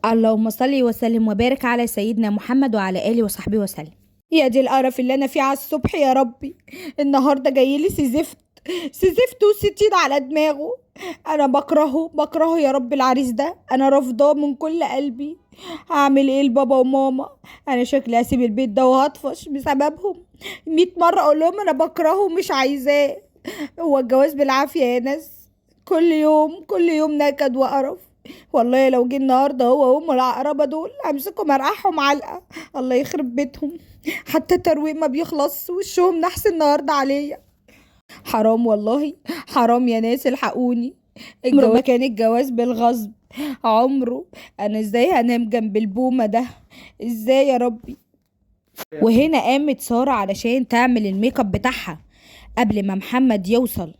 اللهم صل وسلم وبارك على سيدنا محمد وعلى آله وصحبه وسلم. يا دي القرف اللي انا فيه على الصبح يا ربي. النهارده جايلي سي زفت وستين على دماغه. انا بكرهه يا رب. العريس ده انا رافضاه من كل قلبي. هعمل ايه لبابا وماما؟ انا شكلي هسيب البيت ده وهطفش بسببهم. 100 مرة اقول لهم انا بكرهه ومش عايزاه. هو الجواز بالعافية يا ناس؟ كل يوم نكد وقرف. والله لو جه النهارده هو وام العقربه دول همسكهم ارقعهم علقه. الله يخرب بيتهم. حتى الترويق ما بيخلص، وشهم نحس النهارده عليا. حرام والله، حرام يا ناس الحقوني. عمره ما كان الجواز بالغصب، عمره. انا ازاي هنام جنب البومه ده؟ ازاي يا ربي؟ وهنا قامت سارة علشان تعمل الميك اب بتاعها قبل ما محمد يوصل.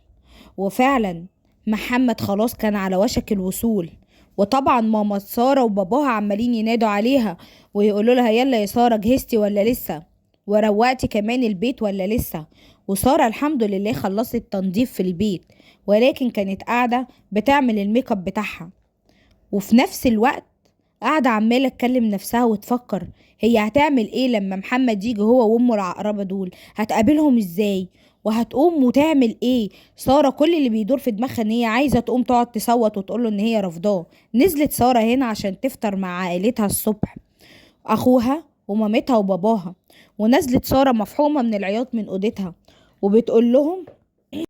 وفعلا محمد خلاص كان على وشك الوصول. وطبعا ماما سارة وباباها عمالين ينادوا عليها ويقولوا لها يلا يا سارة، جهزتي ولا لسه؟ وروقتي كمان البيت ولا لسه؟ وسارة الحمد لله خلصت تنظيف في البيت، ولكن كانت قاعدة بتعمل الميك اب بتاعها. وفي نفس الوقت قاعدة عمالة تكلم نفسها وتفكر هي هتعمل ايه لما محمد يجي هو وامه العقربة دول، هتقابلهم ازاي وهتقوم وتعمل ايه. سارة كل اللي بيدور في دماغها ان هي عايزة تقوم تقعد تصوت وتقوله ان هي رافضاه. نزلت سارة هنا عشان تفطر مع عائلتها الصبح، اخوها ومامتها وباباها. ونزلت سارة مفحومة من العياط من اوضتها وبتقول لهم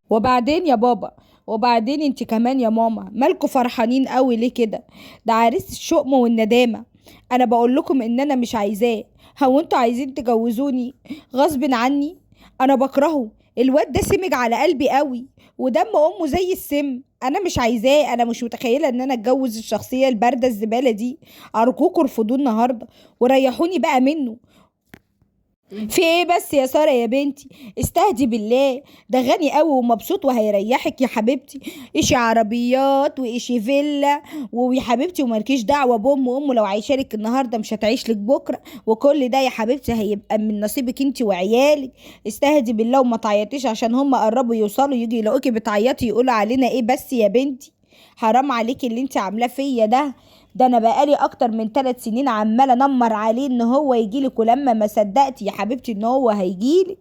وبعدين يا بابا، وبعدين انت كمان يا ماما، مالكوا فرحانين قوي ليه كده؟ ده عريس الشؤم والندامة. انا بقول لكم ان انا مش عايزاه. هو انتوا عايزين تجوزوني غصب عني؟ انا بكرهه. الواد ده سمج على قلبي قوي، ودم امه زي السم. انا مش عايزاه. انا مش متخيله ان انا اتجوز الشخصيه البارده الزباله دي. ارجوكوا ارفضوه النهارده وريحوني بقى منه. في ايه بس يا ساره يا بنتي؟ استهدي بالله. ده غني قوي ومبسوط وهيريحك يا حبيبتي. اشي عربيات واشي فيلا ويا حبيبتي، ومالكيش دعوه بامه لو عايشالك النهارده مش هتعيش لك بكره. وكل ده يا حبيبتي هيبقى من نصيبك انت وعيالك. استهدي بالله وما تعيطيش عشان هم قربوا يوصلوا يجي يلاقوكي بتعيطي يقولوا علينا ايه بس يا بنتي. حرام عليكي اللي انت عاملاه فيا ده. ده انا بقالي اكتر من 3 سنين عماله انمر عليه ان هو يجيلك، ولما ما صدقتي يا حبيبتي ان هو هيجيلك.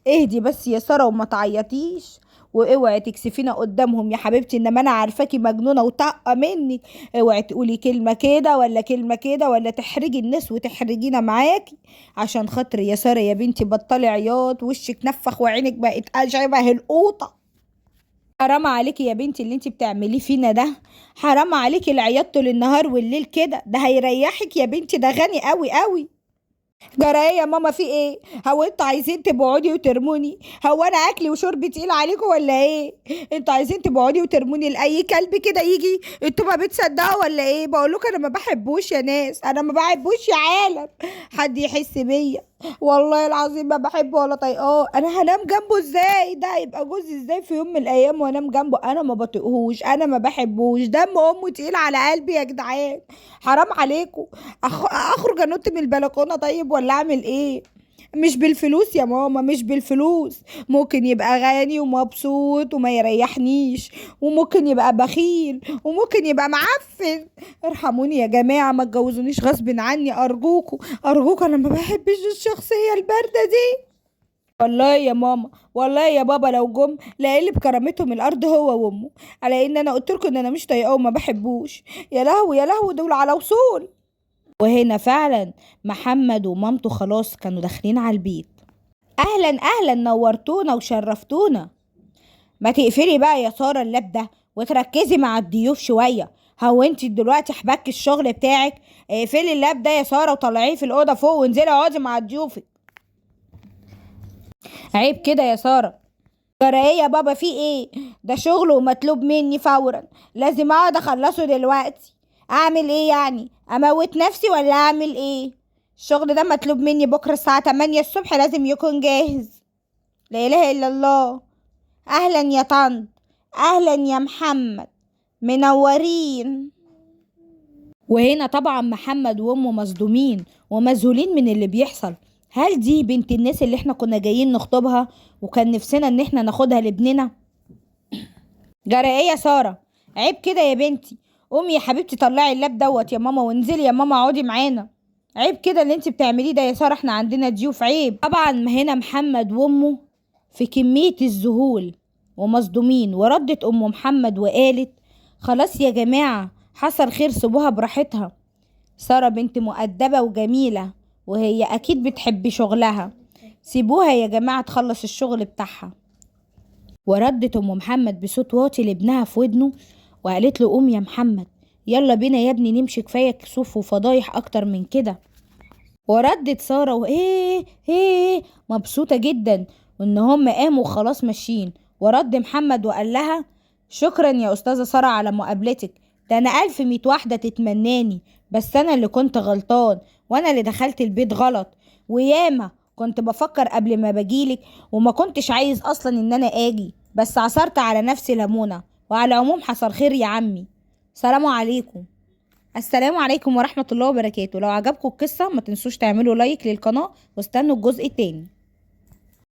اهدي بس يا ساره وما تعيطيش. واوعي تكسفينا قدامهم يا حبيبتي، انما انا عارفاكي مجنونه وطاقه منك. اوعي تقولي كلمه كده ولا كلمه كده ولا تحرجي الناس وتحرجينا معاكي. عشان خاطر يا ساره يا بنتي بطلي عياط، وشك نفخ وعينك بقت شبه القوطه. حرام عليكي يا بنتي اللي انت بتعمليه فينا ده. حرام عليكي العياط طول النهار والليل كده، ده هيريحك يا بنتي، ده غني قوي قوي. جرى ايه يا ماما؟ في ايه؟ هو انتوا عايزين تبعدي وترموني؟ هو انا اكلي وشربي تقيل عليكم ولا ايه؟ انتوا عايزين تبعدي وترموني لاي كلب كده يجي؟ انتوا ما بتصدقوا ولا ايه؟ بقول لكم انا ما بحبوش يا ناس، انا ما بحبوش يا عالم. حد يحس بيا؟ والله العظيم ما بحبه ولا طايقاه. انا هنام جنبه ازاي؟ ده هيبقى جوزي ازاي في يوم من الايام وانام جنبه؟ انا ما بطيقهوش، انا ما بحبوش، دم امه تقيل على قلبي يا جدعان. حرام عليكم. اخرج انط من البلكونه طيب ولا اعمل ايه؟ مش بالفلوس يا ماما، مش بالفلوس. ممكن يبقى غني ومبسوط وما يريحنيش، وممكن يبقى بخيل، وممكن يبقى معفن. ارحموني يا جماعة، ما تجوزونيش غصب عني ارجوكوا. ارجوكوا، انا ما بحبش الشخصية الباردة دي. والله يا ماما، والله يا بابا لو جم لقلب كرامتهم الارض هو وامه، على ان انا قلت لكم ان انا مش طايقاه وما بحبوش. يا لهوي يا لهوي، دول على وصول. وهنا فعلا محمد ومامته خلاص كانوا داخلين على البيت. اهلا اهلا، نورتونا وشرفتونا. ما تقفلي بقى يا ساره اللاب ده وتركزي مع الضيوف شويه. هو انت دلوقتي حبك الشغل بتاعك؟ اقفلي اللاب ده يا ساره وطلعيه في الاوضه فوق وانزلي اقعدي مع ضيوفك. عيب كده يا ساره. جرى ايه يا بابا؟ في ايه؟ ده شغل ومطلوب مني فورا، لازم اقعد اخلصه دلوقتي. اعمل ايه يعني؟ اموت نفسي ولا اعمل ايه؟ الشغل ده مطلوب مني بكره الساعه 8 الصبح، لازم يكون جاهز. لا اله الا الله. اهلا يا طنط، اهلا يا محمد، منورين. وهنا طبعا محمد وامه مصدومين ومذهولين من اللي بيحصل. هل دي بنت الناس اللي احنا كنا جايين نخطبها وكان نفسنا ان احنا ناخدها لابننا؟ جرى ايه يا سارة؟ عيب كده يا بنتي. قومي يا حبيبتي طلعي اللاب دوت يا ماما، وانزلي يا ماما اقعدي معانا. عيب كده اللي انت بتعمليه ده يا ساره، احنا عندنا ضيوف، عيب. طبعا هنا محمد وامه في كمية الذهول ومصدومين، وردت ام محمد وقالت خلاص يا جماعة حصل خير، سيبوها براحتها. سارة بنت مؤدبة وجميلة، وهي اكيد بتحب شغلها، سيبوها يا جماعة تخلص الشغل بتاعها. وردت ام محمد بصوت واطي لابنها في ودنه وقالت له قوم يا محمد، يلا بينا يا ابني نمشي، كفايه كسوف وفضايح اكتر من كده. وردت ساره وايه ايه مبسوطه جدا وان هم قاموا خلاص ماشيين. ورد محمد وقال لها شكرا يا استاذه ساره على مقابلتك، ده انا 1100 واحده تتمناني، بس انا اللي كنت غلطان، وانا اللي دخلت البيت غلط، وياما كنت بفكر قبل ما بجيلك، وما كنتش عايز اصلا ان انا اجي، بس عصرت على نفسي ليمونه، وعلى العموم حصل خير يا عمي. سلام عليكم. السلام عليكم ورحمة الله وبركاته. لو عجبكم القصة ما تنسوش تعملوا لايك للقناة واستنوا الجزء التاني.